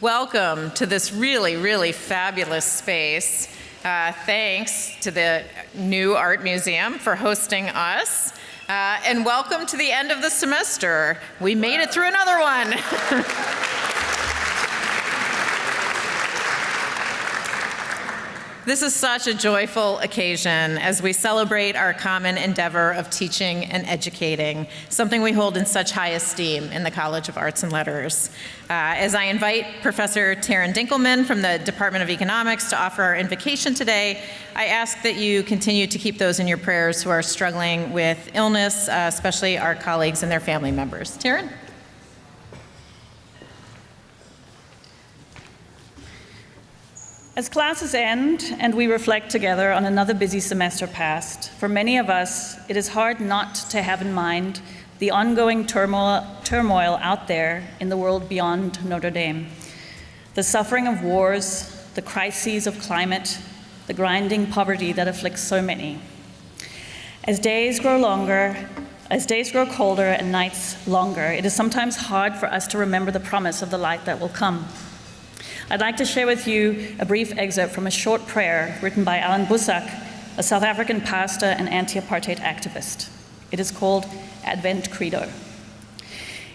Welcome to this really, really fabulous space. Thanks to the new Art Museum for hosting us. And welcome to the end of the semester. We made it through another one. This is such a joyful occasion as we celebrate our common endeavor of teaching and educating, something we hold in such high esteem in the College of Arts and Letters. As I invite Professor Taryn Dinkelman from the Department of Economics to offer our invocation today, I ask that you continue to keep those in your prayers who are struggling with illness, especially our colleagues and their family members. Taryn? As classes end and we reflect together on another busy semester past, for many of us, it is hard not to have in mind the ongoing turmoil out there in the world beyond Notre Dame. The suffering of wars, the crises of climate, the grinding poverty that afflicts so many. As days grow colder and nights longer, it is sometimes hard for us to remember the promise of the light that will come. I'd like to share with you a brief excerpt from a short prayer written by Alan Busak, a South African pastor and anti-apartheid activist. It is called Advent Credo.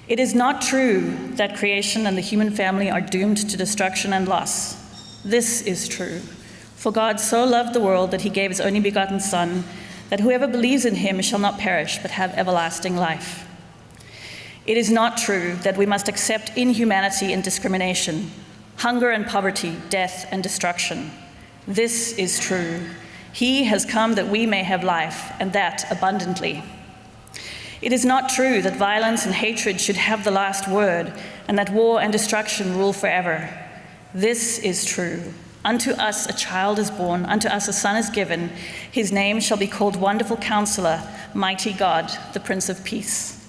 It is not true that creation and the human family are doomed to destruction and loss. This is true. For God so loved the world that he gave his only begotten Son, that whoever believes in him shall not perish but have everlasting life. It is not true that we must accept inhumanity and discrimination, hunger and poverty, death and destruction. This is true. He has come that we may have life, and that abundantly. It is not true that violence and hatred should have the last word, and that war and destruction rule forever. This is true. Unto us a child is born, unto us a son is given. His name shall be called Wonderful Counselor, Mighty God, the Prince of Peace.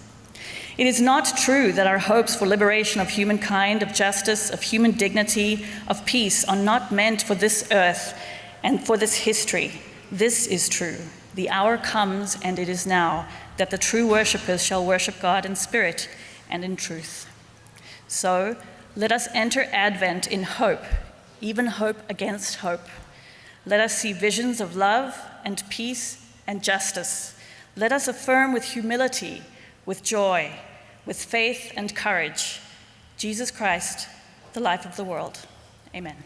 It is not true that our hopes for liberation of humankind, of justice, of human dignity, of peace are not meant for this earth and for this history. This is true. The hour comes, and it is now, that the true worshipers shall worship God in spirit and in truth. So let us enter Advent in hope, even hope against hope. Let us see visions of love and peace and justice. Let us affirm with humility, with joy, with faith and courage, Jesus Christ, the life of the world. Amen.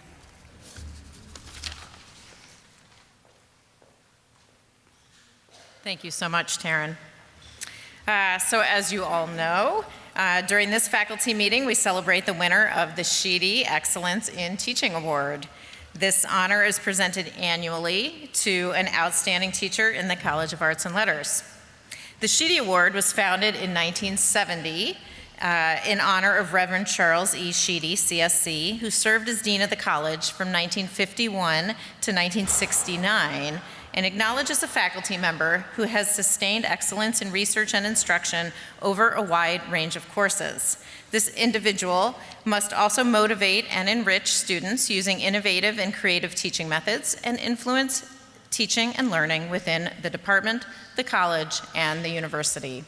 Thank you so much, Taryn. So as you all know, during this faculty meeting, we celebrate the winner of the Sheedy Excellence in Teaching Award. This honor is presented annually to an outstanding teacher in the College of Arts and Letters. The Sheedy Award was founded in 1970 in honor of Reverend Charles E. Sheedy, C.S.C., who served as dean of the college from 1951 to 1969 and acknowledges a faculty member who has sustained excellence in research and instruction over a wide range of courses. This individual must also motivate and enrich students using innovative and creative teaching methods and influence teaching and learning within the department, the college, and the university.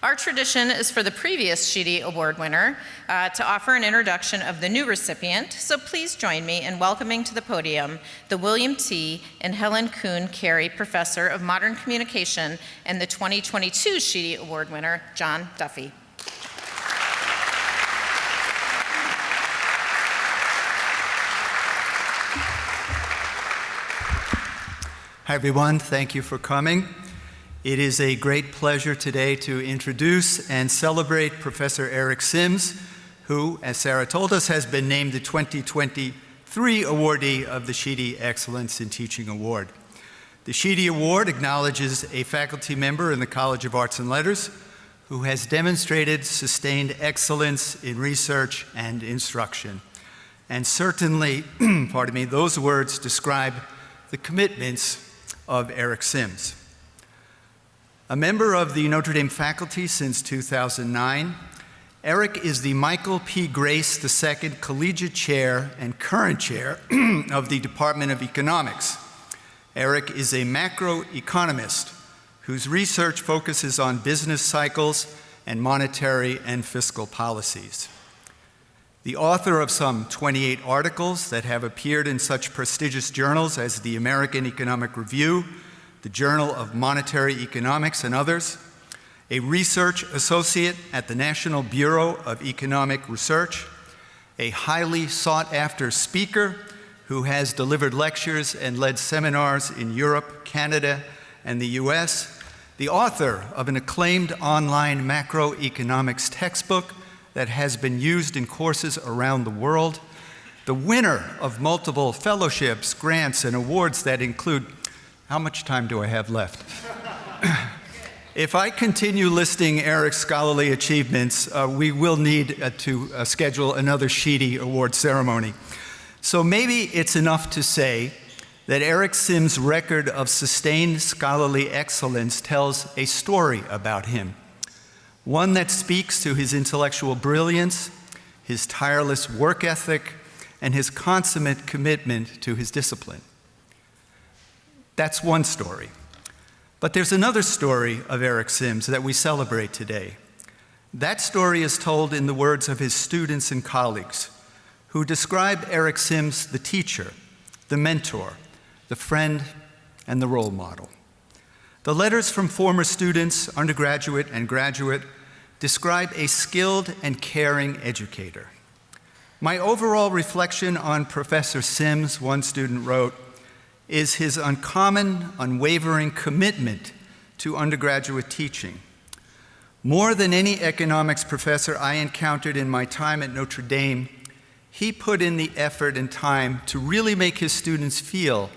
Our tradition is for the previous Sheedy Award winner to offer an introduction of the new recipient, so please join me in welcoming to the podium the William T. and Helen Kuhn Carey Professor of Modern Communication and the 2022 Sheedy Award winner, John Duffy. Hi everyone, thank you for coming. It is a great pleasure today to introduce and celebrate Professor Eric Sims, who, as Sarah told us, has been named the 2023 awardee of the Sheedy Excellence in Teaching Award. The Sheedy Award acknowledges a faculty member in the College of Arts and Letters who has demonstrated sustained excellence in research and instruction. And certainly, those words describe the commitments of Eric Sims. A member of the Notre Dame faculty since 2009, Eric is the Michael P. Grace II Collegiate Chair and current Chair of the Department of Economics. Eric is a macroeconomist whose research focuses on business cycles and monetary and fiscal policies. the author of some 28 articles that have appeared in such prestigious journals as the American Economic Review, the Journal of Monetary Economics, and others, a research associate at the National Bureau of Economic Research, a highly sought-after speaker who has delivered lectures and led seminars in Europe, Canada, and the US, the author of an acclaimed online macroeconomics textbook that has been used in courses around the world, the winner of multiple fellowships, grants, and awards that include, how much time do I have left? If I continue listing Eric's scholarly achievements, we will need to schedule another Sheedy Award ceremony. So maybe it's enough to say that Eric Sims' record of sustained scholarly excellence tells a story about him, one that speaks to his intellectual brilliance, his tireless work ethic, and his consummate commitment to his discipline. That's one story. But there's another story of Eric Sims that we celebrate today. That story is told in the words of his students and colleagues, who describe Eric Sims the teacher, the mentor, the friend, and the role model. The letters from former students, undergraduate and graduate, describe a skilled and caring educator. My overall reflection on Professor Sims, one student wrote, is his uncommon, unwavering commitment to undergraduate teaching. More than any economics professor I encountered in my time at Notre Dame, he put in the effort and time to really make his students feel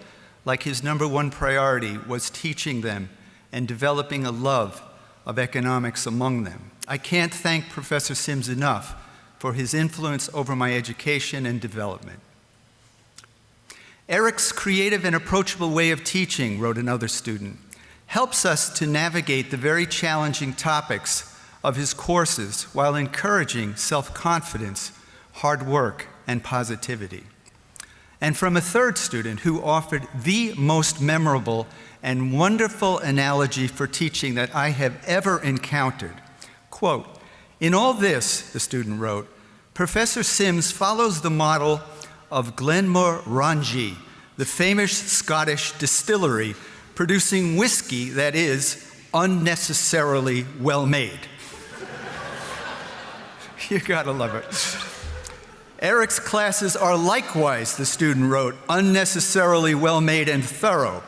like his number one priority was teaching them and developing a love of economics among them. I can't thank Professor Sims enough for his influence over my education and development. Eric's creative and approachable way of teaching, wrote another student, helps us to navigate the very challenging topics of his courses while encouraging self-confidence, hard work, and positivity. And from a third student who offered the most memorable and wonderful analogy for teaching that I have ever encountered. Quote, "In all this," the student wrote, "Professor Sims follows the model of Glenmorangie, the famous Scottish distillery producing whiskey that is unnecessarily well made." You gotta love it. Eric's classes are likewise, the student wrote, unnecessarily well made and thorough.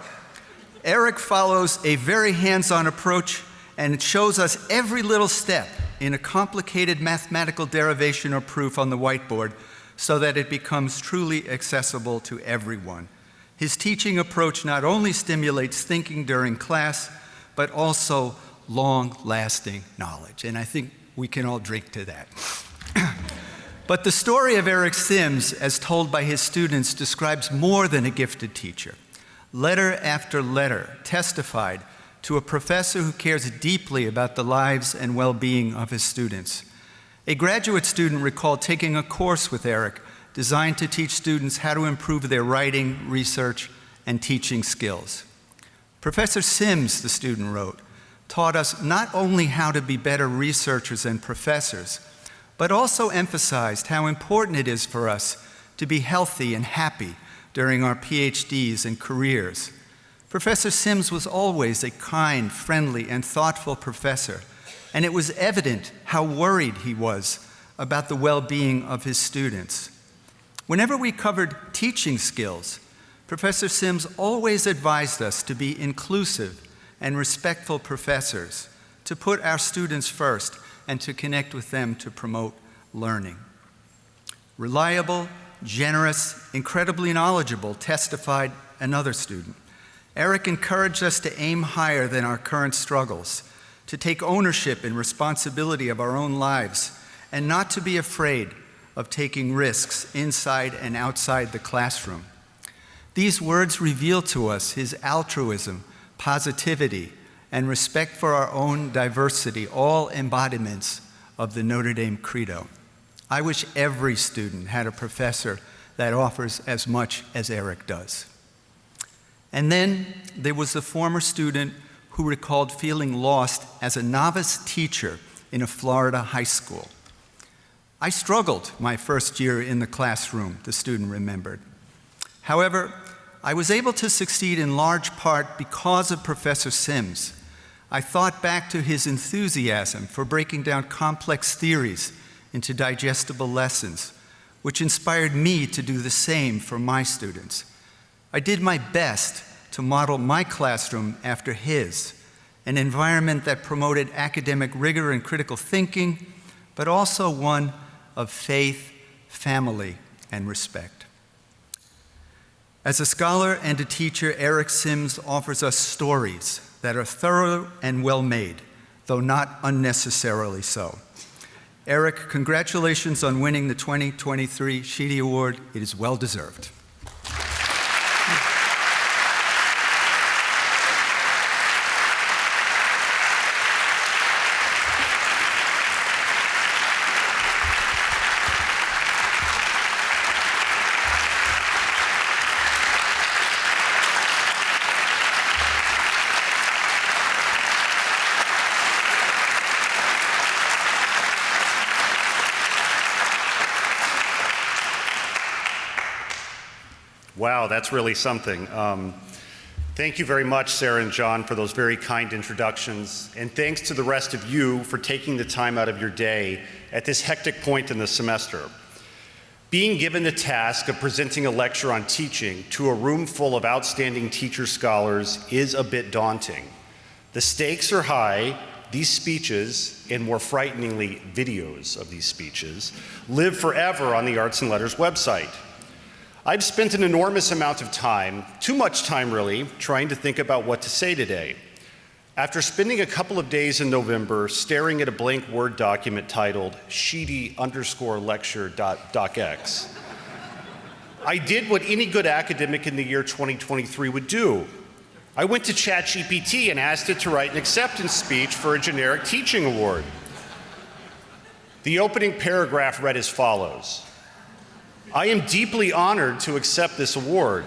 Eric follows a very hands-on approach and it shows us every little step in a complicated mathematical derivation or proof on the whiteboard so that it becomes truly accessible to everyone. His teaching approach not only stimulates thinking during class, but also long-lasting knowledge. And I think we can all drink to that. But the story of Eric Sims, as told by his students, describes more than a gifted teacher. Letter after letter testified to a professor who cares deeply about the lives and well-being of his students. A graduate student recalled taking a course with Eric designed to teach students how to improve their writing, research, and teaching skills. Professor Sims, the student wrote, taught us not only how to be better researchers and professors, but also emphasized how important it is for us to be healthy and happy during our PhDs and careers. Professor Sims was always a kind, friendly, and thoughtful professor, and it was evident how worried he was about the well-being of his students. Whenever we covered teaching skills, Professor Sims always advised us to be inclusive and respectful professors, to put our students first, and to connect with them to promote learning. Reliable, generous, incredibly knowledgeable, testified another student. Eric encouraged us to aim higher than our current struggles, to take ownership and responsibility of our own lives, and not to be afraid of taking risks inside and outside the classroom. These words reveal to us his altruism, positivity, and respect for our own diversity, all embodiments of the Notre Dame Credo. I wish every student had a professor that offers as much as Eric does. And then there was the former student who recalled feeling lost as a novice teacher in a Florida high school. I struggled my first year in the classroom, the student remembered. However, I was able to succeed in large part because of Professor Sims. I thought back to his enthusiasm for breaking down complex theories into digestible lessons, which inspired me to do the same for my students. I did my best to model my classroom after his, an environment that promoted academic rigor and critical thinking, but also one of faith, family, and respect. As a scholar and a teacher, Eric Sims offers us stories that are thorough and well-made, though not unnecessarily so. Eric, congratulations on winning the 2023 Sheedy Award. It is well-deserved. Wow, that's really something. Thank you very much, Sarah and John, for those very kind introductions. And thanks to the rest of you for taking the time out of your day at this hectic point in the semester. Being given the task of presenting a lecture on teaching to a room full of outstanding teacher scholars is a bit daunting. The stakes are high. These speeches, and more frighteningly, videos of these speeches, live forever on the Arts and Letters website. I've spent an enormous amount of time, too much time really, trying to think about what to say today. After spending a couple of days in November staring at a blank Word document titled Sheedy_lecture.docx, I did what any good academic in the year 2023 would do. I went to ChatGPT and asked it to write an acceptance speech for a generic teaching award. The opening paragraph read as follows: I am deeply honored to accept this award.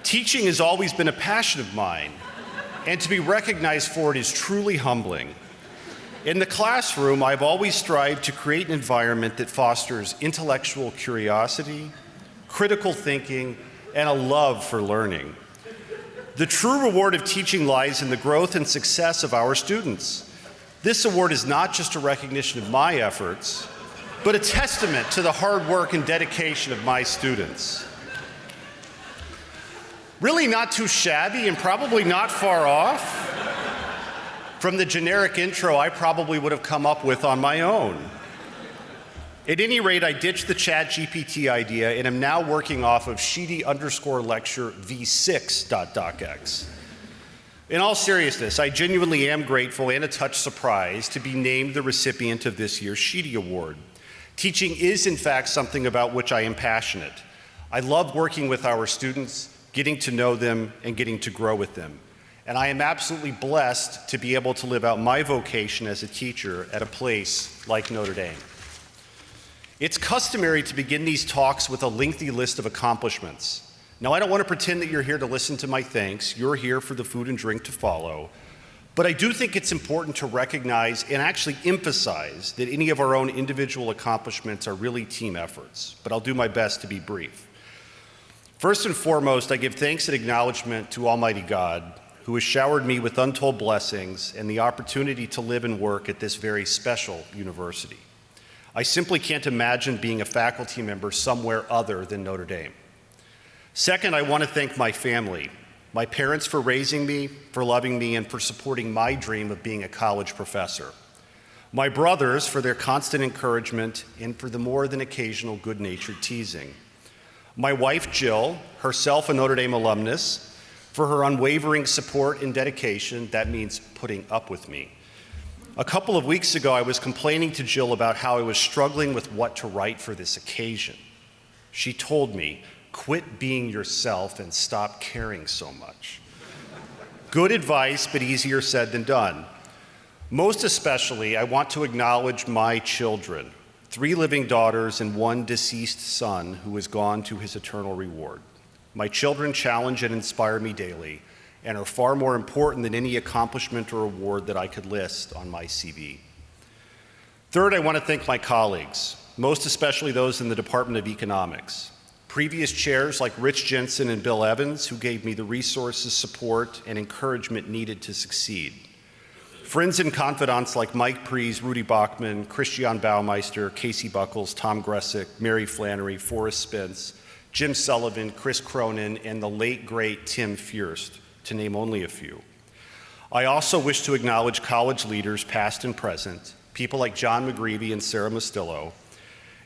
Teaching has always been a passion of mine, and to be recognized for it is truly humbling. In the classroom, I've always strived to create an environment that fosters intellectual curiosity, critical thinking, and a love for learning. The true reward of teaching lies in the growth and success of our students. This award is not just a recognition of my efforts, but a testament to the hard work and dedication of my students. Really not too shabby and probably not far off from the generic intro I probably would have come up with on my own. At any rate, I ditched the ChatGPT idea and am now working off of Sheedy_lecture v6.docx. In all seriousness, I genuinely am grateful and a touch surprised to be named the recipient of this year's Sheedy Award. Teaching is, in fact, something about which I am passionate. I love working with our students, getting to know them, and getting to grow with them. And I am absolutely blessed to be able to live out my vocation as a teacher at a place like Notre Dame. It's customary to begin these talks with a lengthy list of accomplishments. Now, I don't want to pretend that you're here to listen to my thanks. You're here for the food and drink to follow. But I do think it's important to recognize and actually emphasize that any of our own individual accomplishments are really team efforts, but I'll do my best to be brief. First and foremost, I give thanks and acknowledgement to Almighty God, who has showered me with untold blessings and the opportunity to live and work at this very special university. I simply can't imagine being a faculty member somewhere other than Notre Dame. Second, I want to thank my family. My parents for raising me, for loving me, and for supporting my dream of being a college professor. My brothers for their constant encouragement and for the more than occasional good-natured teasing. My wife, Jill, herself a Notre Dame alumnus, for her unwavering support and dedication. That means putting up with me. A couple of weeks ago, I was complaining to Jill about how I was struggling with what to write for this occasion. She told me, quit being yourself and stop caring so much. Good advice, but easier said than done. Most especially, I want to acknowledge my children, 3 living daughters and 1 deceased son who has gone to his eternal reward. My children challenge and inspire me daily and are far more important than any accomplishment or award that I could list on my CV. Third, I want to thank my colleagues, most especially those in the Department of Economics. Previous chairs like Rich Jensen and Bill Evans, who gave me the resources, support, and encouragement needed to succeed. Friends and confidants like Mike Prees, Rudy Bachman, Christian Baumeister, Casey Buckles, Tom Gressick, Mary Flannery, Forrest Spence, Jim Sullivan, Chris Cronin, and the late, great Tim Fierst, to name only a few. I also wish to acknowledge college leaders, past and present, people like John McGreevy and Sarah Mastillo.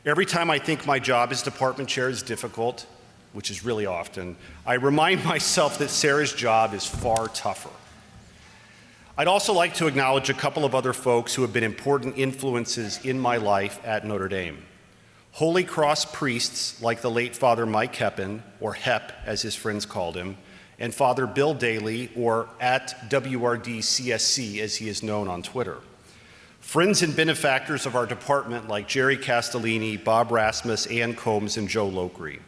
Every time I think my job as department chair is difficult, which is really often, I remind myself that Sarah's job is far tougher. I'd also like to acknowledge a couple of other folks who have been important influences in my life at Notre Dame. Holy Cross priests like the late Father Mike Heppen, or Hep as his friends called him, and Father Bill Daly, or at WRD C.S.C. as he is known on Twitter. Friends and benefactors of our department like Jerry Castellini, Bob Rasmus, Ann Combs, and Joe Lokri.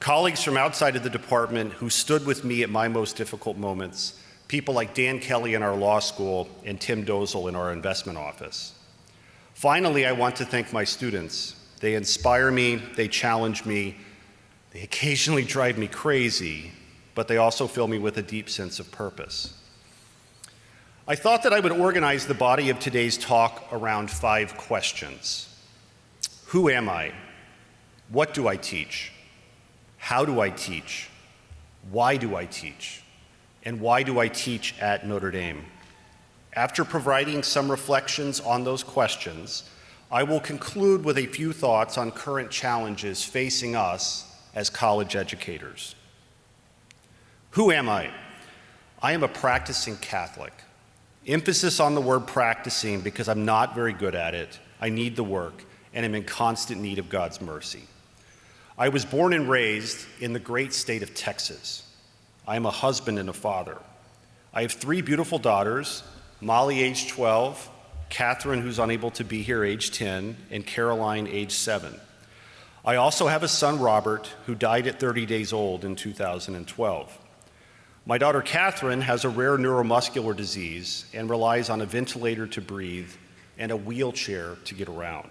Colleagues from outside of the department who stood with me at my most difficult moments, people like Dan Kelly in our law school and Tim Dozel in our investment office. Finally, I want to thank my students. They inspire me, they challenge me, they occasionally drive me crazy, but they also fill me with a deep sense of purpose. I thought that I would organize the body of today's talk around 5 questions. Who am I? What do I teach? How do I teach? Why do I teach? And why do I teach at Notre Dame? After providing some reflections on those questions, I will conclude with a few thoughts on current challenges facing us as college educators. Who am I? I am a practicing Catholic. Emphasis on the word practicing because I'm not very good at it. I need the work and am in constant need of God's mercy. I was born and raised in the great state of Texas. I am a husband and a father. I have 3 beautiful daughters, Molly, age 12, Catherine, who's unable to be here, age 10, and Caroline, age 7. I also have a son, Robert, who died at 30 days old in 2012. My daughter Catherine has a rare neuromuscular disease and relies on a ventilator to breathe and a wheelchair to get around.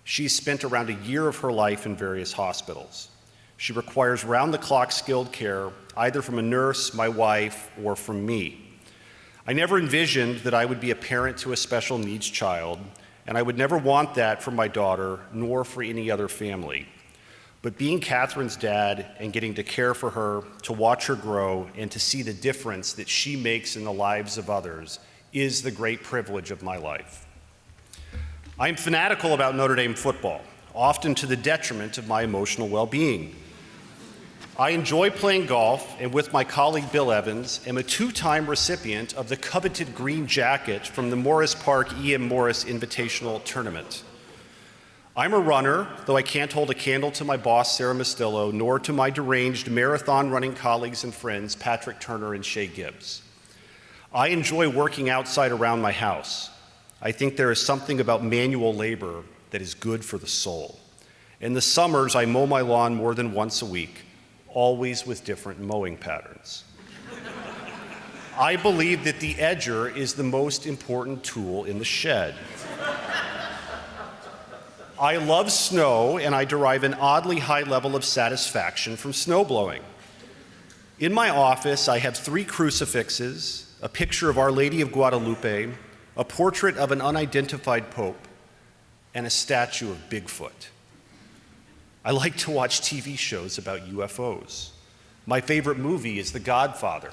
She's spent around a year of her life in various hospitals. She requires round-the-clock skilled care, either from a nurse, my wife, or from me. I never envisioned that I would be a parent to a special needs child, and I would never want that for my daughter, nor for any other family. But being Catherine's dad and getting to care for her, to watch her grow, and to see the difference that she makes in the lives of others is the great privilege of my life. I am fanatical about Notre Dame football, often to the detriment of my emotional well-being. I enjoy playing golf, and with my colleague Bill Evans, am a 2-time recipient of the coveted green jacket from the Morris Park E.M. Morris Invitational Tournament. I'm a runner, though I can't hold a candle to my boss, Sarah Mastillo, nor to my deranged marathon running colleagues and friends, Patrick Turner and Shay Gibbs. I enjoy working outside around my house. I think there is something about manual labor that is good for the soul. In the summers, I mow my lawn more than once a week, always with different mowing patterns. I believe that the edger is the most important tool in the shed. I love snow, and I derive an oddly high level of satisfaction from snowblowing. In my office, I have 3 crucifixes, a picture of Our Lady of Guadalupe, a portrait of an unidentified pope, and a statue of Bigfoot. I like to watch TV shows about UFOs. My favorite movie is The Godfather.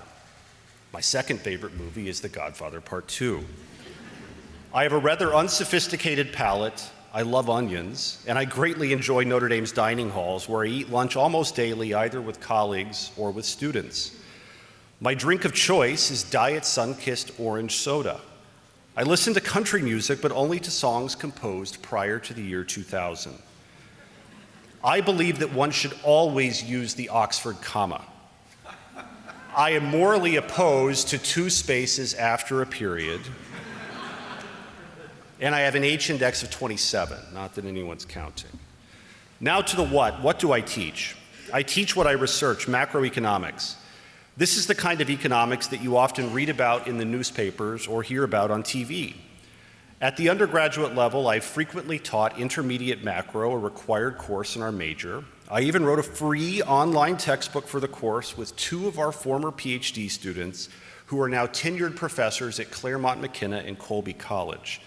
My second favorite movie is The Godfather Part 2. I have a rather unsophisticated palate. I love onions, and I greatly enjoy Notre Dame's dining halls, where I eat lunch almost daily, either with colleagues or with students. My drink of choice is Diet Sun-Kissed orange soda. I listen to country music, but only to songs composed prior to the year 2000. I believe that one should always use the Oxford comma. I am morally opposed to 2 spaces after a period. And I have an H-index of 27, not that anyone's counting. Now to the what. What do I teach? I teach what I research, macroeconomics. This is the kind of economics that you often read about in the newspapers or hear about on TV. At the undergraduate level, I've frequently taught intermediate macro, a required course in our major. I even wrote a free online textbook for the course with 2 of our former PhD students who are now tenured professors at Claremont McKenna and Colby College.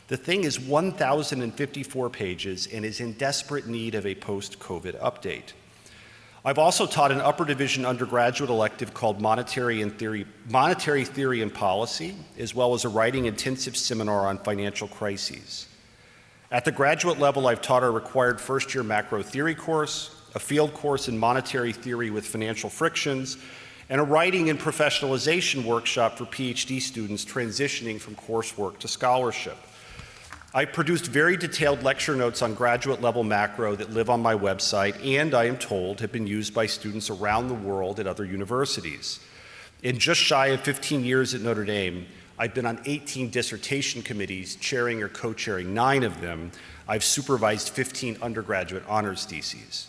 The thing is 1,054 pages and is in desperate need of a post-COVID update. I've also taught an upper division undergraduate elective called Monetary Theory and Policy, as well as a writing intensive seminar on financial crises. At the graduate level, I've taught our required first-year macro theory course, a field course in monetary theory with financial frictions, and a writing and professionalization workshop for PhD students transitioning from coursework to scholarship. I produced very detailed lecture notes on graduate level macro that live on my website and, I am told, have been used by students around the world at other universities. In just shy of 15 years at Notre Dame, I've been on 18 dissertation committees, chairing or co-chairing 9 of them. I've supervised 15 undergraduate honors theses.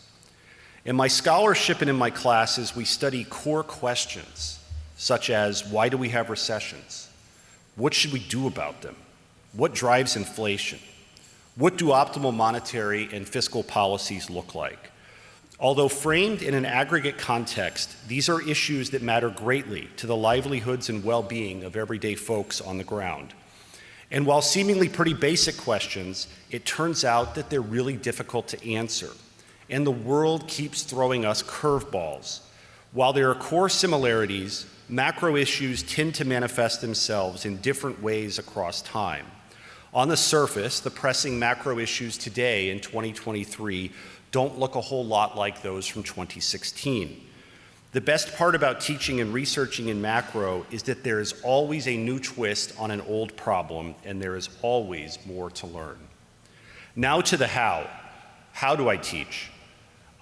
In my scholarship and in my classes, we study core questions, such as why do we have recessions? What should we do about them? What drives inflation? What do optimal monetary and fiscal policies look like? Although framed in an aggregate context, these are issues that matter greatly to the livelihoods and well-being of everyday folks on the ground. And while seemingly pretty basic questions, it turns out that they're really difficult to answer. And the world keeps throwing us curveballs. While there are core similarities, macro issues tend to manifest themselves in different ways across time. On the surface, the pressing macro issues today in 2023 don't look a whole lot like those from 2016. The best part about teaching and researching in macro is that there is always a new twist on an old problem, and there is always more to learn. Now to the how. How do I teach?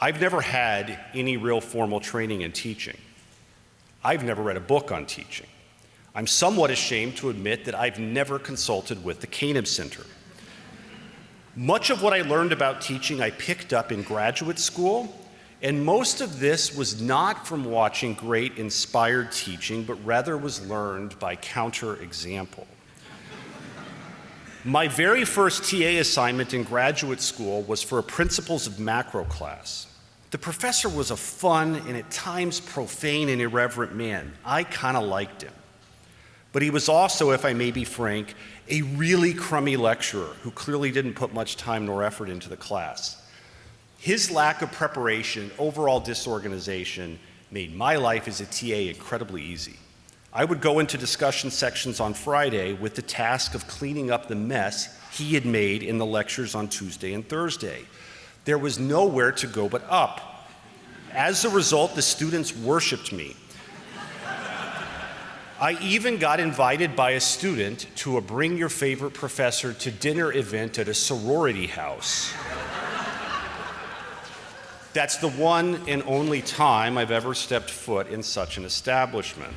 I've never had any real formal training in teaching. I've never read a book on teaching. I'm somewhat ashamed to admit that I've never consulted with the Keynote Center. Much of what I learned about teaching I picked up in graduate school, and most of this was not from watching great inspired teaching, but rather was learned by counter-example. My very first TA assignment in graduate school was for a Principles of Macro class. The professor was a fun and at times profane and irreverent man. I kind of liked him. But he was also, if I may be frank, a really crummy lecturer who clearly didn't put much time nor effort into the class. His lack of preparation, overall disorganization, made my life as a TA incredibly easy. I would go into discussion sections on Friday with the task of cleaning up the mess he had made in the lectures on Tuesday and Thursday. There was nowhere to go but up. As a result, the students worshiped me. I even got invited by a student to a Bring Your Favorite Professor to Dinner event at a sorority house. That's the one and only time I've ever stepped foot in such an establishment.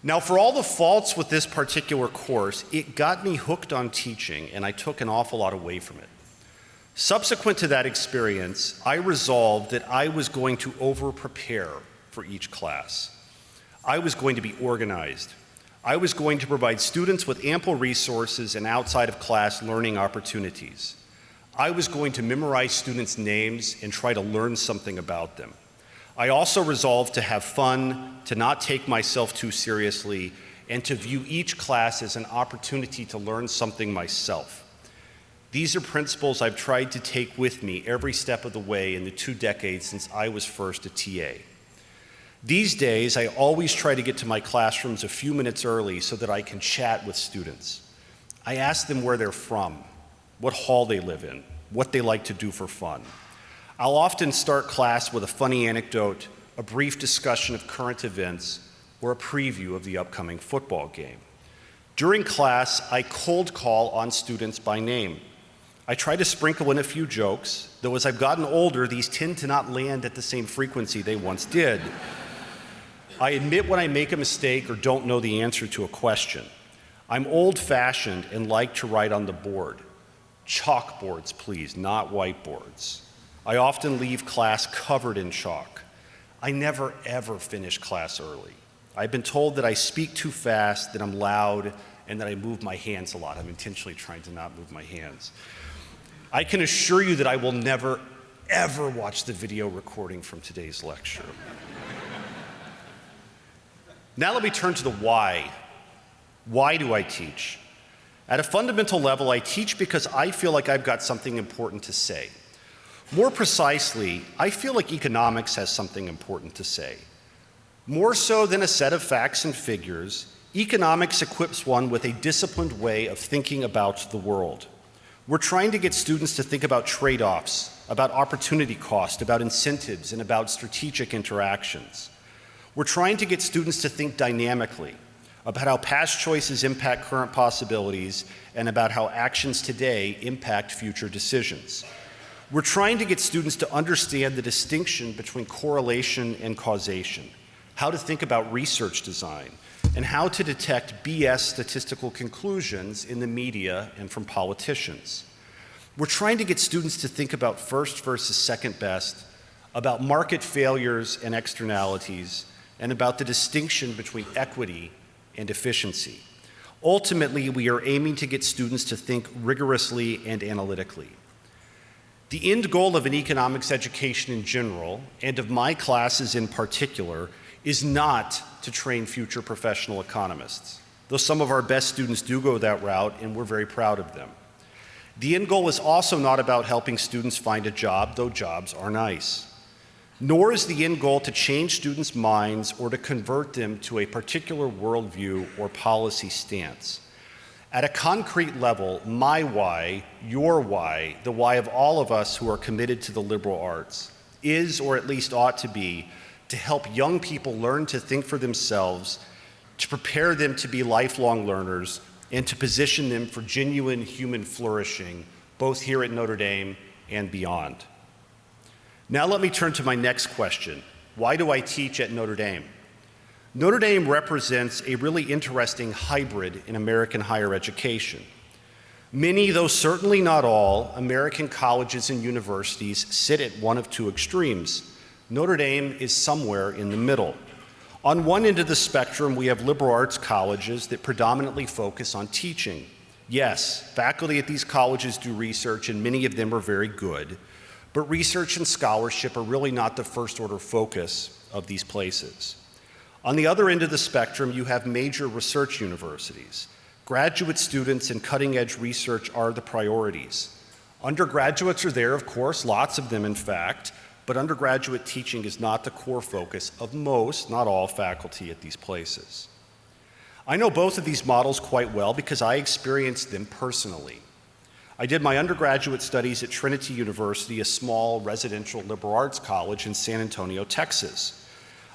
Now, for all the faults with this particular course, it got me hooked on teaching, and I took an awful lot away from it. Subsequent to that experience, I resolved that I was going to over-prepare for each class. I was going to be organized. I was going to provide students with ample resources and outside of class learning opportunities. I was going to memorize students' names and try to learn something about them. I also resolved to have fun, to not take myself too seriously, and to view each class as an opportunity to learn something myself. These are principles I've tried to take with me every step of the way in the 2 decades since I was first a TA. These days, I always try to get to my classrooms a few minutes early so that I can chat with students. I ask them where they're from, what hall they live in, what they like to do for fun. I'll often start class with a funny anecdote, a brief discussion of current events, or a preview of the upcoming football game. During class, I cold call on students by name. I try to sprinkle in a few jokes, though as I've gotten older, these tend to not land at the same frequency they once did. I admit when I make a mistake or don't know the answer to a question. I'm old-fashioned and like to write on the board. Chalkboards, please, not whiteboards. I often leave class covered in chalk. I never, ever finish class early. I've been told that I speak too fast, that I'm loud, and that I move my hands a lot. I'm intentionally trying to not move my hands. I can assure you that I will never, ever watch the video recording from today's lecture. Now let me turn to the why. Why do I teach? At a fundamental level, I teach because I feel like I've got something important to say. More precisely, I feel like economics has something important to say. More so than a set of facts and figures, economics equips one with a disciplined way of thinking about the world. We're trying to get students to think about trade-offs, about opportunity cost, about incentives, and about strategic interactions. We're trying to get students to think dynamically about how past choices impact current possibilities and about how actions today impact future decisions. We're trying to get students to understand the distinction between correlation and causation, how to think about research design, and how to detect BS statistical conclusions in the media and from politicians. We're trying to get students to think about first versus second best, about market failures and externalities, and about the distinction between equity and efficiency. Ultimately, we are aiming to get students to think rigorously and analytically. The end goal of an economics education in general, and of my classes in particular, is not to train future professional economists, though some of our best students do go that route, and we're very proud of them. The end goal is also not about helping students find a job, though jobs are nice. Nor is the end goal to change students' minds or to convert them to a particular worldview or policy stance. At a concrete level, my why, your why, the why of all of us who are committed to the liberal arts, is, or at least ought to be, to help young people learn to think for themselves, to prepare them to be lifelong learners, and to position them for genuine human flourishing, both here at Notre Dame and beyond. Now let me turn to my next question. Why do I teach at Notre Dame? Notre Dame represents a really interesting hybrid in American higher education. Many, though certainly not all, American colleges and universities sit at one of two extremes. Notre Dame is somewhere in the middle. On one end of the spectrum, we have liberal arts colleges that predominantly focus on teaching. Yes, faculty at these colleges do research, and many of them are very good. But research and scholarship are really not the first order focus of these places. On the other end of the spectrum, you have major research universities. Graduate students and cutting-edge research are the priorities. Undergraduates are there, of course, lots of them in fact, but undergraduate teaching is not the core focus of most, not all, faculty at these places. I know both of these models quite well because I experienced them personally. I did my undergraduate studies at Trinity University, a small residential liberal arts college in San Antonio, Texas.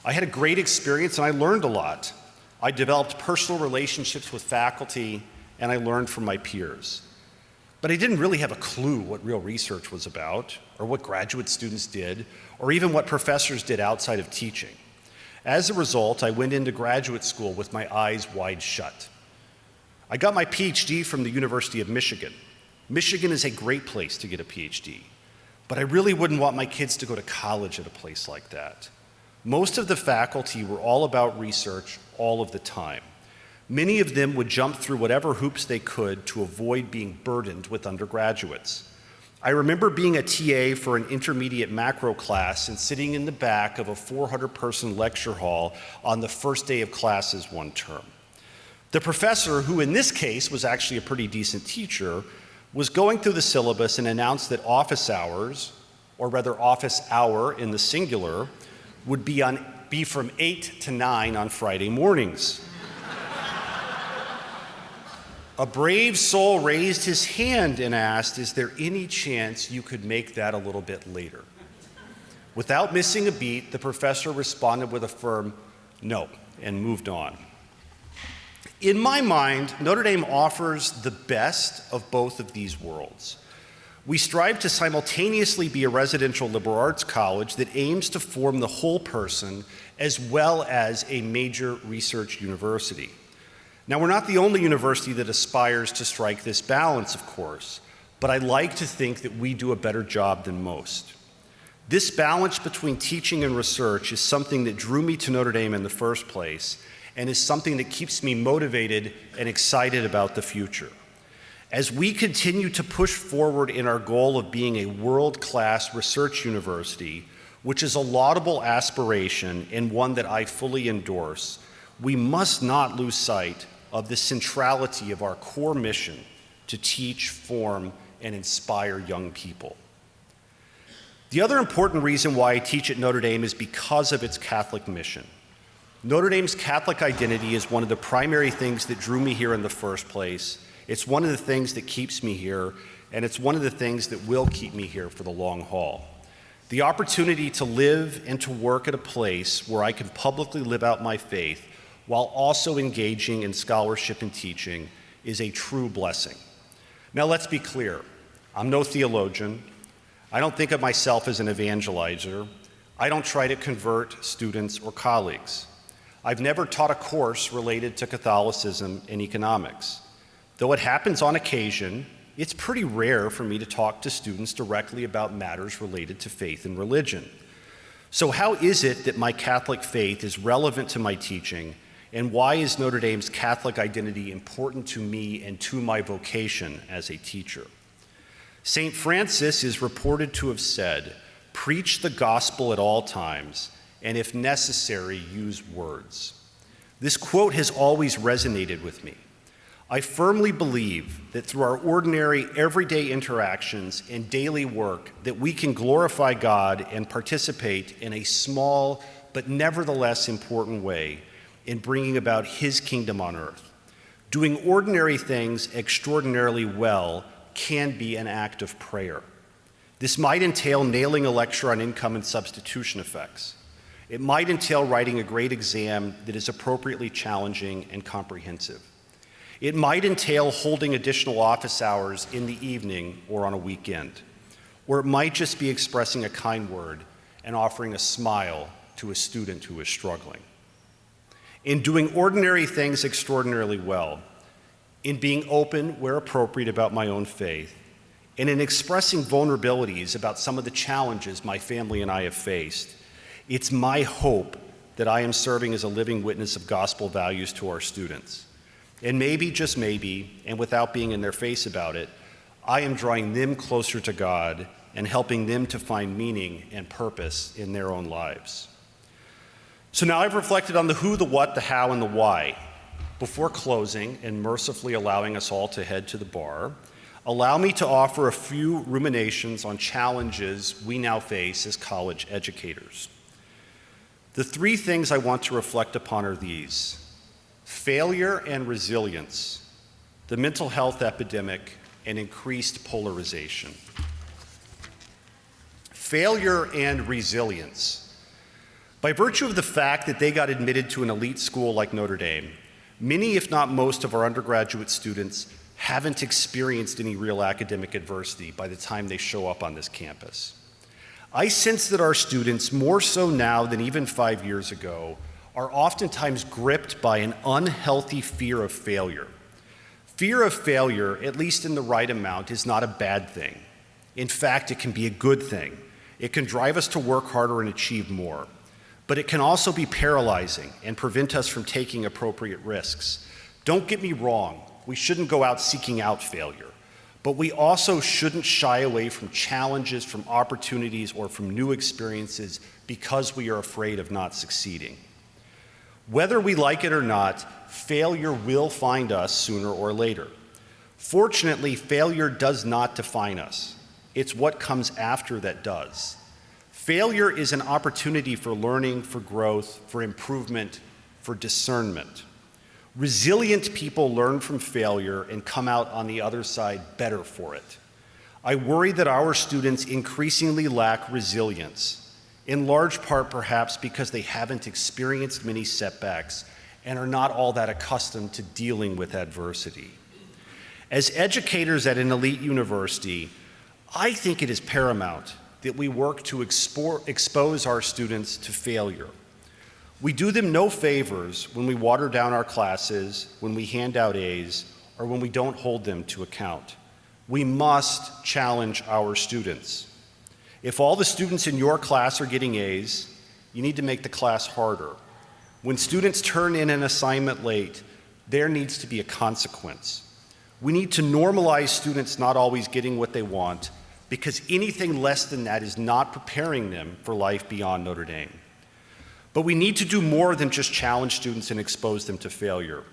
I had a great experience and I learned a lot. I developed personal relationships with faculty and I learned from my peers. But I didn't really have a clue what real research was about, or what graduate students did, or even what professors did outside of teaching. As a result, I went into graduate school with my eyes wide shut. I got my PhD from the University of Michigan. Michigan is a great place to get a PhD, but I really wouldn't want my kids to go to college at a place like that. Most of the faculty were all about research all of the time. Many of them would jump through whatever hoops they could to avoid being burdened with undergraduates. I remember being a TA for an intermediate macro class and sitting in the back of a 400-person lecture hall on the first day of classes one term. The professor, who in this case was actually a pretty decent teacher, was going through the syllabus and announced that office hours, or rather office hour in the singular, would be from 8 to 9 on Friday mornings. A brave soul raised his hand and asked, "Is there any chance you could make that a little bit later?" Without missing a beat, the professor responded with a firm no and moved on. In my mind, Notre Dame offers the best of both of these worlds. We strive to simultaneously be a residential liberal arts college that aims to form the whole person as well as a major research university. Now, we're not the only university that aspires to strike this balance, of course, but I like to think that we do a better job than most. This balance between teaching and research is something that drew me to Notre Dame in the first place, and is something that keeps me motivated and excited about the future. As we continue to push forward in our goal of being a world-class research university, which is a laudable aspiration and one that I fully endorse, we must not lose sight of the centrality of our core mission to teach, form, and inspire young people. The other important reason why I teach at Notre Dame is because of its Catholic mission. Notre Dame's Catholic identity is one of the primary things that drew me here in the first place. It's one of the things that keeps me here, and it's one of the things that will keep me here for the long haul. The opportunity to live and to work at a place where I can publicly live out my faith while also engaging in scholarship and teaching is a true blessing. Now let's be clear, I'm no theologian. I don't think of myself as an evangelizer. I don't try to convert students or colleagues. I've never taught a course related to Catholicism and economics. Though it happens on occasion, it's pretty rare for me to talk to students directly about matters related to faith and religion. So how is it that my Catholic faith is relevant to my teaching, and why is Notre Dame's Catholic identity important to me and to my vocation as a teacher? St. Francis is reported to have said, "Preach the gospel at all times, and if necessary, use words." This quote has always resonated with me. I firmly believe that through our ordinary, everyday interactions and daily work that we can glorify God and participate in a small but nevertheless important way in bringing about His kingdom on earth. Doing ordinary things extraordinarily well can be an act of prayer. This might entail nailing a lecture on income and substitution effects. It might entail writing a great exam that is appropriately challenging and comprehensive. It might entail holding additional office hours in the evening or on a weekend. Or it might just be expressing a kind word and offering a smile to a student who is struggling. In doing ordinary things extraordinarily well, in being open where appropriate about my own faith, and in expressing vulnerabilities about some of the challenges my family and I have faced, it's my hope that I am serving as a living witness of gospel values to our students. And maybe, just maybe, and without being in their face about it, I am drawing them closer to God and helping them to find meaning and purpose in their own lives. So now I've reflected on the who, the what, the how, and the why. Before closing and mercifully allowing us all to head to the bar, allow me to offer a few ruminations on challenges we now face as college educators. The three things I want to reflect upon are these: failure and resilience, the mental health epidemic, and increased polarization. Failure and resilience. By virtue of the fact that they got admitted to an elite school like Notre Dame, many, if not most, of our undergraduate students haven't experienced any real academic adversity by the time they show up on this campus. I sense that our students, more so now than even 5 years ago, are oftentimes gripped by an unhealthy fear of failure. Fear of failure, at least in the right amount, is not a bad thing. In fact, it can be a good thing. It can drive us to work harder and achieve more. But it can also be paralyzing and prevent us from taking appropriate risks. Don't get me wrong, we shouldn't go out seeking out failure. But we also shouldn't shy away from challenges, from opportunities, or from new experiences because we are afraid of not succeeding. Whether we like it or not, failure will find us sooner or later. Fortunately, failure does not define us. It's what comes after that does. Failure is an opportunity for learning, for growth, for improvement, for discernment. Resilient people learn from failure and come out on the other side better for it. I worry that our students increasingly lack resilience, in large part perhaps because they haven't experienced many setbacks and are not all that accustomed to dealing with adversity. As educators at an elite university, I think it is paramount that we work to expose our students to failure. We do them no favors when we water down our classes, when we hand out A's, or when we don't hold them to account. We must challenge our students. If all the students in your class are getting A's, you need to make the class harder. When students turn in an assignment late, there needs to be a consequence. We need to normalize students not always getting what they want, because anything less than that is not preparing them for life beyond Notre Dame. But we need to do more than just challenge students and expose them to failure.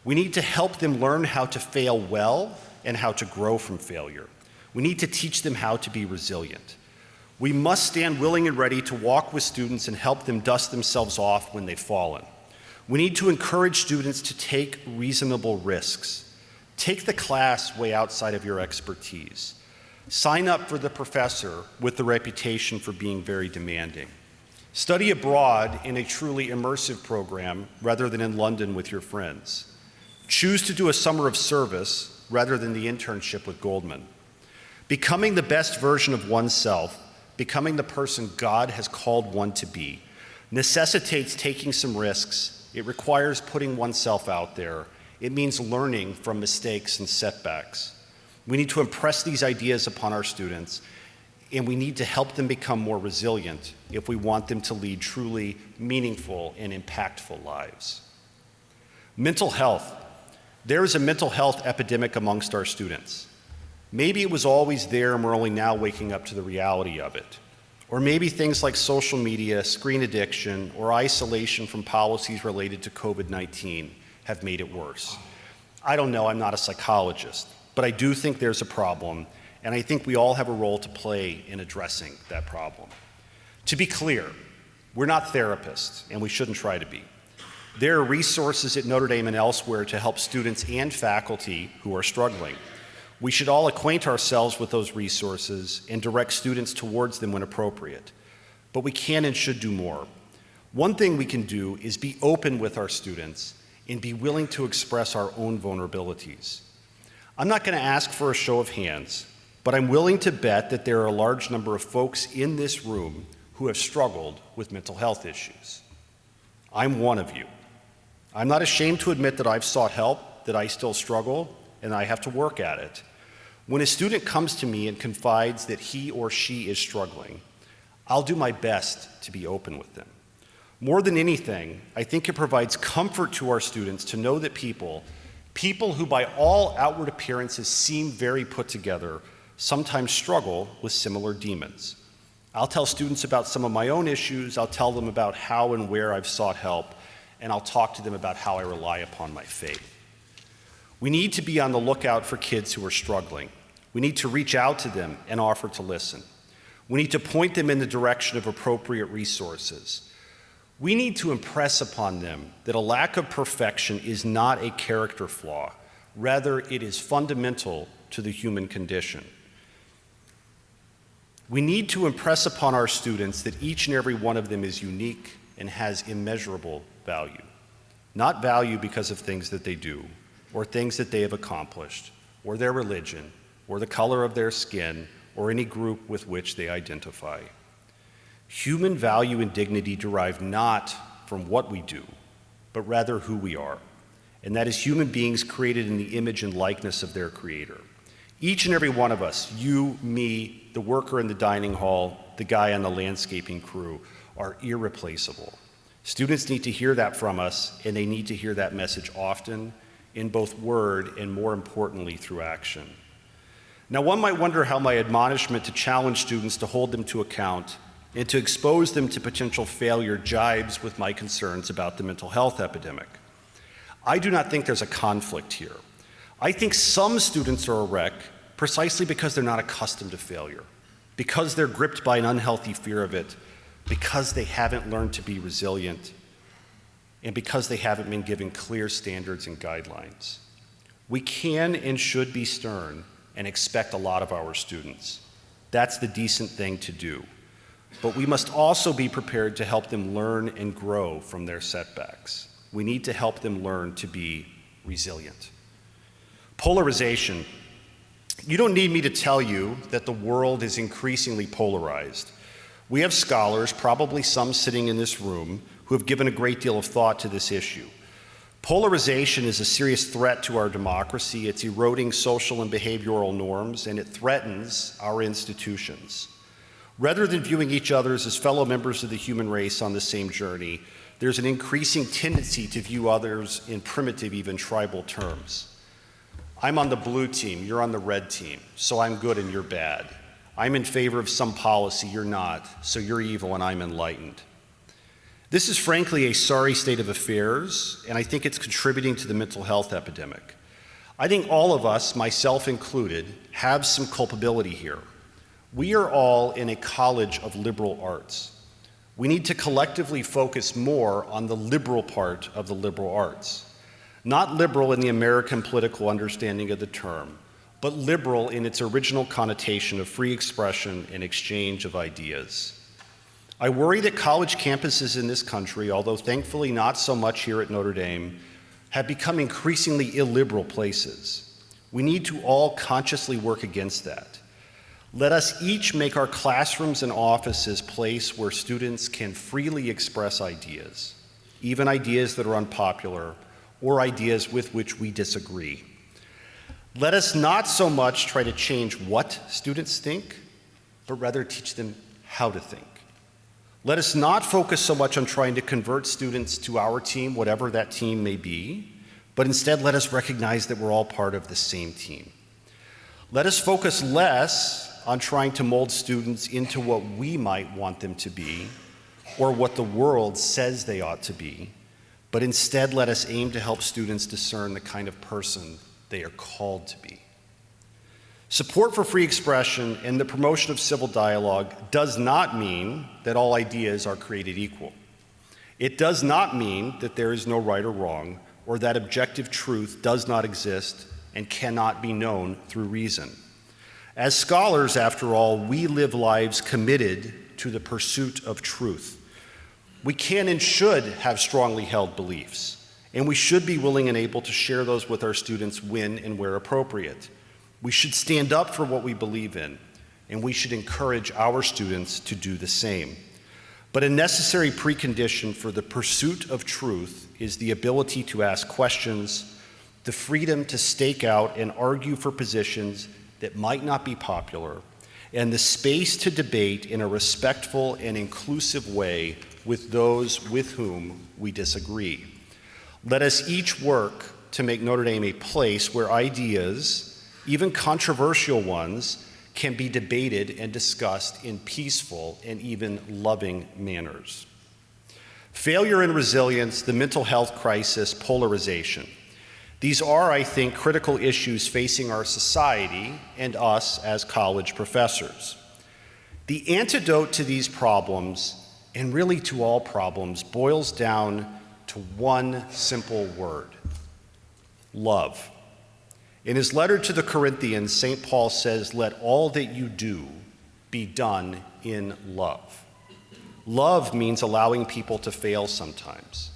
We need to help them learn how to fail well and how to grow from failure. We need to teach them how to be resilient. We must stand willing and ready to walk with students and help them dust themselves off when they've fallen. We need to encourage students to take reasonable risks. Take the class way outside of your expertise. Sign up for the professor with the reputation for being very demanding. Study abroad in a truly immersive program rather than in London with your friends. Choose to do a summer of service rather than the internship with Goldman. Becoming the best version of oneself, becoming the person God has called one to be, necessitates taking some risks. It requires putting oneself out there. It means learning from mistakes and setbacks. We need to impress these ideas upon our students, and we need to help them become more resilient if we want them to lead truly meaningful and impactful lives. Mental health. There is a mental health epidemic amongst our students. Maybe it was always there and we're only now waking up to the reality of it. Or maybe things like social media, screen addiction, or isolation from policies related to COVID-19 have made it worse. I don't know, I'm not a psychologist, but I do think there's a problem, and I think we all have a role to play in addressing that problem. To be clear, we're not therapists, and we shouldn't try to be. There are resources at Notre Dame and elsewhere to help students and faculty who are struggling. We should all acquaint ourselves with those resources and direct students towards them when appropriate. But we can and should do more. One thing we can do is be open with our students and be willing to express our own vulnerabilities. I'm not going to ask for a show of hands, but I'm willing to bet that there are a large number of folks in this room who have struggled with mental health issues. I'm one of you. I'm not ashamed to admit that I've sought help, that I still struggle, and I have to work at it. When a student comes to me and confides that he or she is struggling, I'll do my best to be open with them. More than anything, I think it provides comfort to our students to know that people who by all outward appearances seem very put together, sometimes struggle with similar demons. I'll tell students about some of my own issues, I'll tell them about how and where I've sought help, and I'll talk to them about how I rely upon my faith. We need to be on the lookout for kids who are struggling. We need to reach out to them and offer to listen. We need to point them in the direction of appropriate resources. We need to impress upon them that a lack of perfection is not a character flaw. Rather, it is fundamental to the human condition. We need to impress upon our students that each and every one of them is unique and has immeasurable value. Not value because of things that they do, or things that they have accomplished, or their religion, or the color of their skin, or any group with which they identify. Human value and dignity derive not from what we do, but rather who we are, and that is human beings created in the image and likeness of their Creator. Each and every one of us, you, me, the worker in the dining hall, the guy on the landscaping crew, are irreplaceable. Students need to hear that from us, and they need to hear that message often, in both word and, more importantly, through action. Now, one might wonder how my admonishment to challenge students to hold them to account and to expose them to potential failure jibes with my concerns about the mental health epidemic. I do not think there's a conflict here. I think some students are a wreck precisely because they're not accustomed to failure, because they're gripped by an unhealthy fear of it, because they haven't learned to be resilient, and because they haven't been given clear standards and guidelines. We can and should be stern and expect a lot of our students. That's the decent thing to do. But we must also be prepared to help them learn and grow from their setbacks. We need to help them learn to be resilient. Polarization. You don't need me to tell you that the world is increasingly polarized. We have scholars, probably some sitting in this room, who have given a great deal of thought to this issue. Polarization is a serious threat to our democracy. It's eroding social and behavioral norms, and it threatens our institutions. Rather than viewing each other as fellow members of the human race on the same journey, there's an increasing tendency to view others in primitive, even tribal terms. I'm on the blue team, you're on the red team, so I'm good and you're bad. I'm in favor of some policy, you're not, so you're evil and I'm enlightened. This is frankly a sorry state of affairs, and I think it's contributing to the mental health epidemic. I think all of us, myself included, have some culpability here. We are all in a college of liberal arts. We need to collectively focus more on the liberal part of the liberal arts. Not liberal in the American political understanding of the term, but liberal in its original connotation of free expression and exchange of ideas. I worry that college campuses in this country, although thankfully not so much here at Notre Dame, have become increasingly illiberal places. We need to all consciously work against that. Let us each make our classrooms and offices a place where students can freely express ideas, even ideas that are unpopular or ideas with which we disagree. Let us not so much try to change what students think, but rather teach them how to think. Let us not focus so much on trying to convert students to our team, whatever that team may be, but instead let us recognize that we're all part of the same team. Let us focus less on trying to mold students into what we might want them to be or what the world says they ought to be, but instead let us aim to help students discern the kind of person they are called to be. Support for free expression and the promotion of civil dialogue does not mean that all ideas are created equal. It does not mean that there is no right or wrong, or that objective truth does not exist and cannot be known through reason. As scholars, after all, we live lives committed to the pursuit of truth. We can and should have strongly held beliefs, and we should be willing and able to share those with our students when and where appropriate. We should stand up for what we believe in, and we should encourage our students to do the same. But a necessary precondition for the pursuit of truth is the ability to ask questions, the freedom to stake out and argue for positions that might not be popular, and the space to debate in a respectful and inclusive way with those with whom we disagree. Let us each work to make Notre Dame a place where ideas, even controversial ones, can be debated and discussed in peaceful and even loving manners. Failure and resilience, the mental health crisis, polarization. These are, I think, critical issues facing our society and us as college professors. The antidote to these problems, and really to all problems, boils down to one simple word: love. In his letter to the Corinthians, St. Paul says, "Let all that you do be done in love." Love means allowing people to fail sometimes.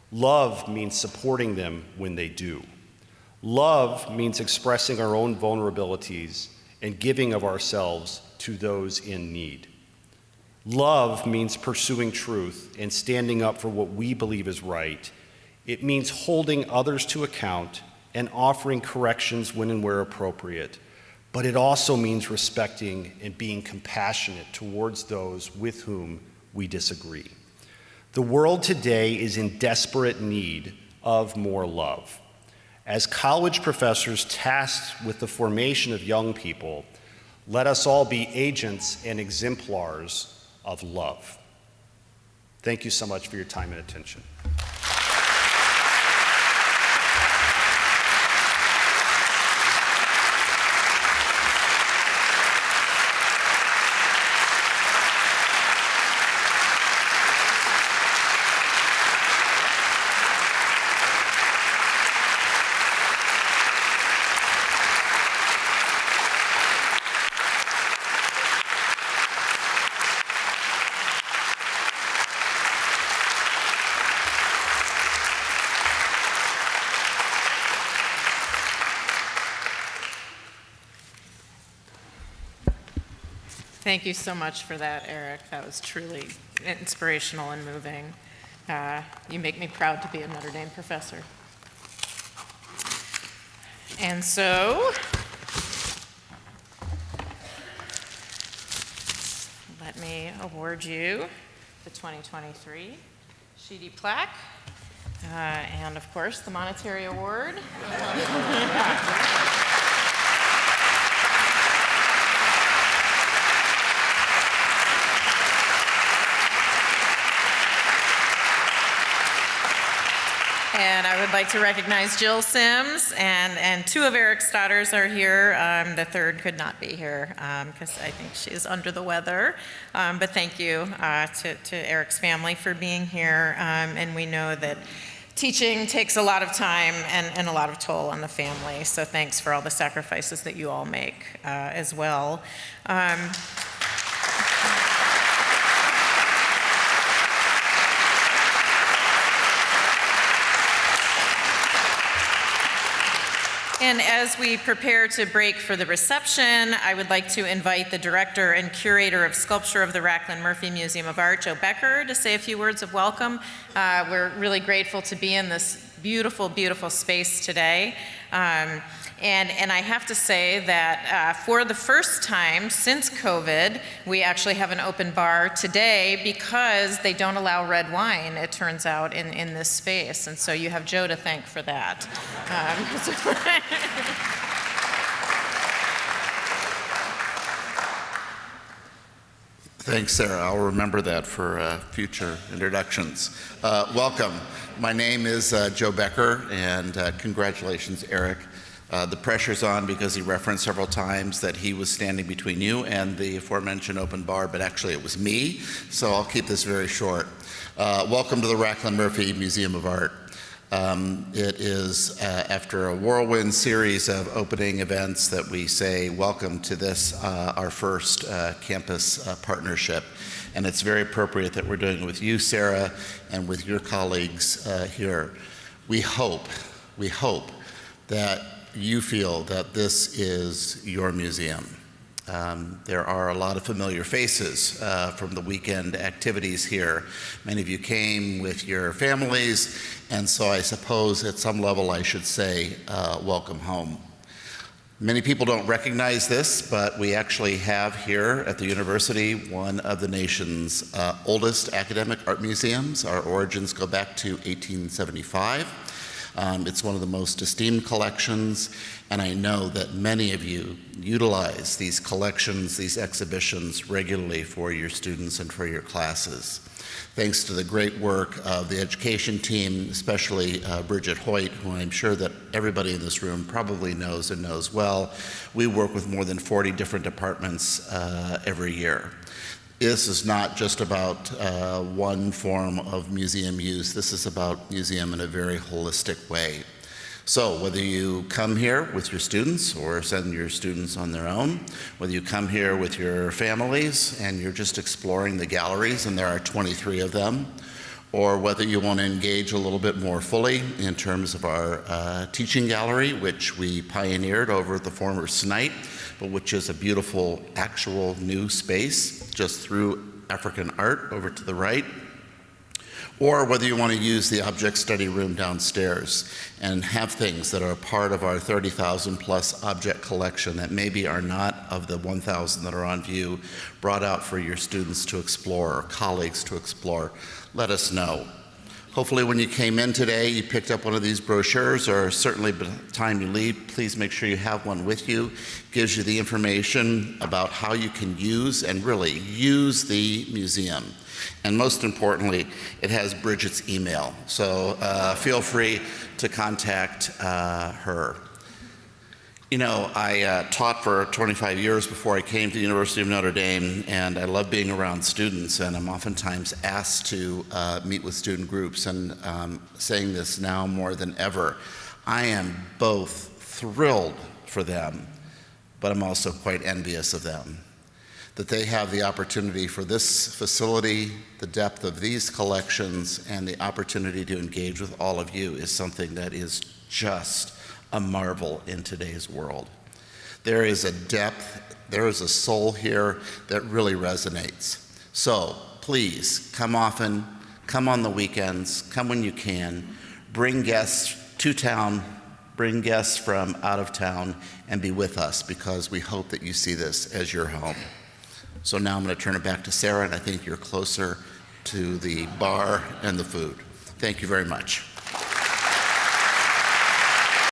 Love means supporting them when they do. Love means expressing our own vulnerabilities and giving of ourselves to those in need. Love means pursuing truth and standing up for what we believe is right. It means holding others to account and offering corrections when and where appropriate. But it also means respecting and being compassionate towards those with whom we disagree. The world today is in desperate need of more love. As college professors tasked with the formation of young people, let us all be agents and exemplars of love. Thank you so much for your time and attention. Thank you so much for that, Eric. That was truly inspirational and moving. You make me proud to be a Notre Dame professor. And so, let me award you the 2023 Sheedy plaque, and of course the monetary award. And I would like to recognize Jill Sims, and two of Eric's daughters are here. The third could not be here because I think she is under the weather. But thank you to Eric's family for being here. And we know that teaching takes a lot of time and a lot of toll on the family. So thanks for all the sacrifices that you all make as well. And as we prepare to break for the reception, I would like to invite the director and curator of sculpture of the Rachlin Murphy Museum of Art, Joe Becker, to say a few words of welcome. We're really grateful to be in this beautiful, beautiful space today. And I have to say that for the first time since COVID, we actually have an open bar today because they don't allow red wine, it turns out, in this space. And so you have Joe to thank for that. Thanks, Sarah. I'll remember that for future introductions. Welcome. My name is Joe Becker, and congratulations, Eric. The pressure's on because he referenced several times that he was standing between you and the aforementioned open bar, but actually it was me, so I'll keep this very short. Welcome to the Rachlin Murphy Museum of Art. It is after a whirlwind series of opening events that we say welcome to this, our first campus partnership. And it's very appropriate that we're doing it with you, Sarah, and with your colleagues here. We hope that you feel that this is your museum. There are a lot of familiar faces from the weekend activities here. Many of you came with your families, and so I suppose at some level I should say, welcome home. Many people don't recognize this, but we actually have here at the university one of the nation's oldest academic art museums. Our origins go back to 1875. It's one of the most esteemed collections, and I know that many of you utilize these collections, these exhibitions regularly for your students and for your classes. Thanks to the great work of the education team, especially Bridget Hoyt, who I'm sure that everybody in this room probably knows and knows well, we work with more than 40 different departments every year. This is not just about one form of museum use. This is about museum in a very holistic way. So whether you come here with your students or send your students on their own, whether you come here with your families and you're just exploring the galleries, and there are 23 of them, or whether you want to engage a little bit more fully in terms of our teaching gallery, which we pioneered over at the former SNITE, but which is a beautiful actual new space just through African art over to the right, or whether you want to use the object study room downstairs and have things that are a part of our 30,000 plus object collection that maybe are not of the 1,000 that are on view, brought out for your students to explore or colleagues to explore, let us know. Hopefully when you came in today, you picked up one of these brochures, or certainly by the time you leave, please make sure you have one with you. It gives you the information about how you can use and really use the museum. And most importantly, it has Bridget's email. So feel free to contact her. You know, I taught for 25 years before I came to the University of Notre Dame, and I love being around students, and I'm oftentimes asked to meet with student groups, and saying this now more than ever, I am both thrilled for them, but I'm also quite envious of them, that they have the opportunity for this facility, the depth of these collections, and the opportunity to engage with all of you is something that is just a marvel in today's world. There is a depth, there is a soul here that really resonates. So please come often, come on the weekends, come when you can, bring guests to town, bring guests from out of town, and be with us, because we hope that you see this as your home. So now I'm going to turn it back to Sarah, and I think you're closer to the bar and the food. Thank you very much.